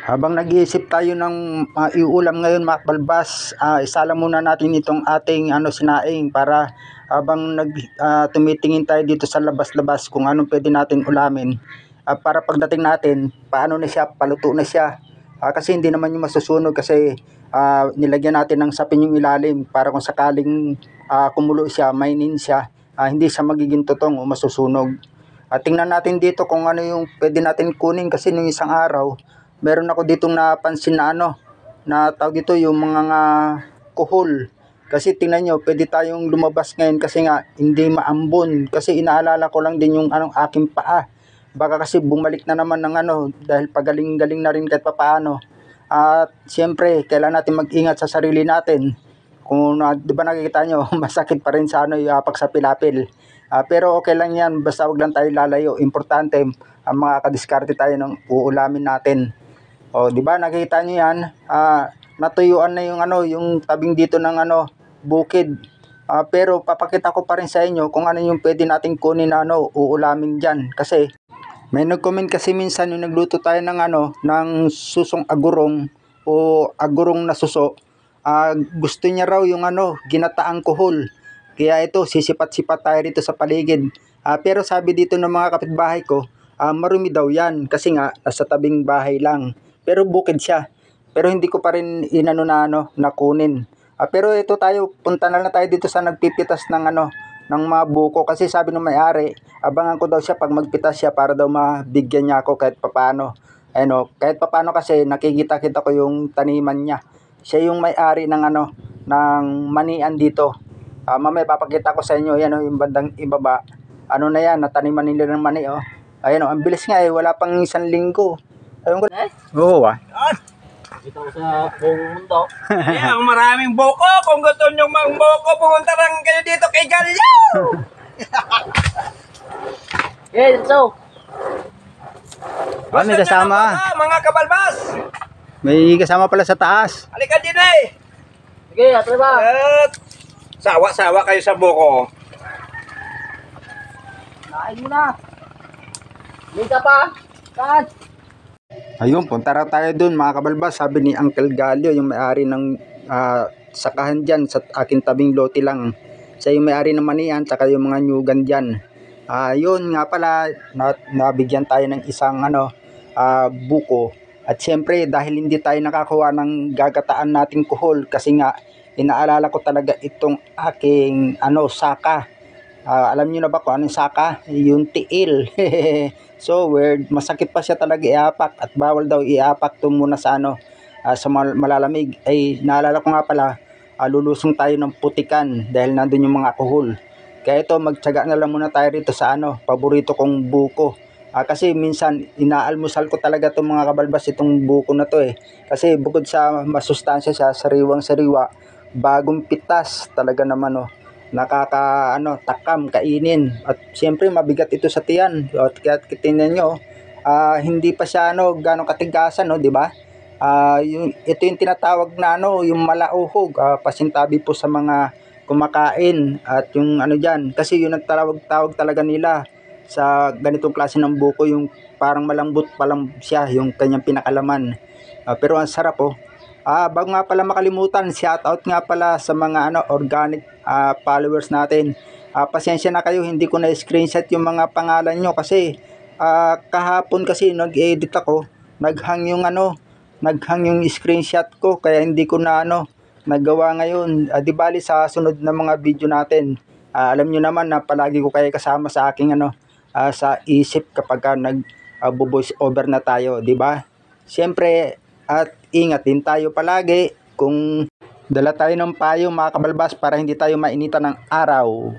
Habang nag-iisip tayo ng iulam ngayon mga kabalbas, isala muna natin itong ating sinaing para habang tumitingin tayo dito sa labas-labas kung anong pwede natin ulamin. Para pagdating natin, paano na siya, paluto na siya. Kasi hindi naman yung masusunog kasi nilagyan natin ng sapin yung ilalim para kung sakaling kumulo siya, mainin siya, hindi siya magiging tutong o masusunog. Tingnan natin dito kung ano yung pwede natin kunin kasi nung isang araw, meron ako ditong napansin na na tawag dito yung mga kuhol. Kasi tingnan nyo, pwede tayong lumabas ngayon kasi nga hindi maambon. Kasi inaalala ko lang din yung aking paa. Baka kasi bumalik na naman ng dahil pagaling-galing na rin kahit papaano. At siyempre, kailangan natin mag-ingat sa sarili natin. Kung di ba nakikita nyo, masakit pa rin sa yapak sa pilapil. Pero okay lang yan, basta wag lang tayo lalayo. Importante, makakadiskarte tayo ng uulamin natin. O, di ba nakita niyo yan? Natuyuan na yung yung tabing dito ng bukid. Pero papakita ko pa rin sa inyo kung ano yung pwede nating kunin na uulamin diyan kasi may nag-comment kasi minsan yung nagluto tayo ng ng susong agurong o agurong na suso. Gusto niya raw yung ginataang kuhol. Kaya ito, sisipat-sipat tayo dito sa paligid. Pero sabi dito ng mga kapitbahay ko, marumi daw yan kasi nga nasa tabing bahay lang. Pero bukid siya. Pero hindi ko pa rin na kunin. Pero ito tayo, punta na lang tayo dito sa nagpipitas ng ng mga buko kasi sabi ng may-ari, abangan ko daw siya pag magpitas siya para daw mabigyan niya ako kahit papaano. Kahit papaano kasi nakikita-kita ko yung taniman niya. Siya yung may-ari ng ng manian dito. Mamaya papakita ko sa inyo yan yung bandang ibaba. Na yan, nataniman nila ng mani ang bilis nga wala pang isang linggo. Ayun ko. Oo Dito sa buong mundo. Ang maraming buko. Kung gusto nyo mang buko, pumunta lang kayo dito kay Galileo. Okay, so. May kasama. Mga kabalbas. May kasama pala sa taas. Halika din eh. Sige, atre ba? Sawa-sawa kayo sa buko. Nain mo na. Lisa pa. Saan? Ayun, punta raw tayo dun mga kabalbas. Sabi ni Uncle Galio, yung may-ari ng sakahan dyan sa aking tabing lote lang. Siya yung may-ari ng manian, saka yung mga nyugan dyan. Yun nga pala, nabigyan tayo ng isang buko. At syempre, dahil hindi tayo nakakuha ng gagataan nating kuhol, kasi nga, inaalala ko talaga itong aking saka. Alam niyo na ba kung anong saka? Yung tiil. So weird, masakit pa siya talaga iapak at bawal daw iapak to muna sa sa malalamig. Naalala ko nga pala, lulusong tayo ng putikan dahil nandun yung mga kuhol. Kaya ito, magtiyaga na lang muna tayo rito sa paborito kong buko. Kasi minsan inaalmusal ko talaga itong mga kabalbas itong buko na to Kasi bukod sa masustansya siya, sariwang-sariwa, bagong pitas talaga naman takam kainin at siyempre mabigat ito sa tiyan at kaya tingnan nyo hindi pa siya gaano katigasan di ba? Ito yung tinatawag na yung malauhog, pasintabi po sa mga kumakain at yung diyan kasi yung nagtawag talaga nila sa ganitong klase ng buko yung parang malambot pa lang siya yung kanyang pinakalaman. Pero ang sarap bago nga pala makalimutan, shout out nga pala sa mga organic followers natin. Pasensya na kayo, hindi ko na screenshot yung mga pangalan nyo kasi kahapon kasi nag-edit ako, naghang yung screenshot ko kaya hindi ko na nagawa ngayon. Di bali sa sunod na mga video natin. Alam nyo naman na palagi ko kayo kasama sa aking sa isip kapag nag-voice over na tayo, di ba? Siyempre, at ingat din tayo palagi kung dala tayo ng payo mga kabalbas para hindi tayo mainitan ng araw.